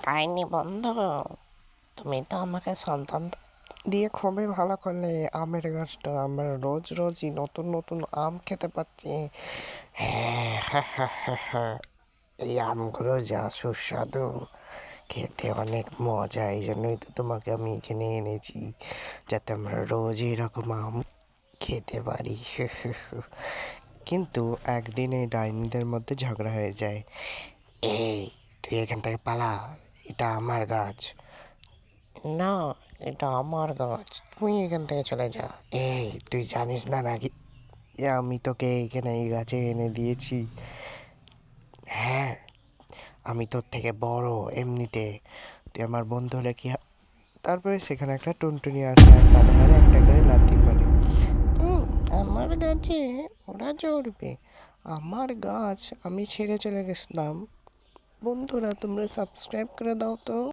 ডাইনি বন্ধু, তুমি তো আমাকে সন্তান দিয়ে খুবই ভালো করলে। আমের গাছটা আমরা রোজ রোজই নতুন নতুন আম খেতে পাচ্ছি। হ্যাঁ, হ্যাঁ, হ্যাঁ, হ্যাঁ, হ্যাঁ। এই আমগুলো যা সুস্বাদু, খেতে অনেক মজা। এই জন্যই তো তোমাকে আমি এখানে এনেছি, যাতে আমরা রোজ এরকম আম খেতে পারি। কিন্তু একদিন এই ডাইনিদের মধ্যে ঝগড়া হয়ে যায়। এই, তুই এখান থেকে পালা, এটা আমার গাছ। না, এটা আমার গাছ, তুই এখান থেকে চলে যা। এই, তুই জানিস না নাকি আমি তোকে এখানে এই গাছে এনে দিয়েছি? হ্যাঁ, আমি তোর থেকে বড় এমনিতে, তুই আমার বন্ধু হলে কি তারপরে সেখানে একটা টুনটুনি আসে আর কাঁধে হারে একটা করে লাথি মারে। আমার গাছে ওরা চড়বে? আমার গাছ আমি ছেড়ে চলে গেছিলাম। বন্ধুরা, তোমরা সাবস্ক্রাইব করে দাও তো।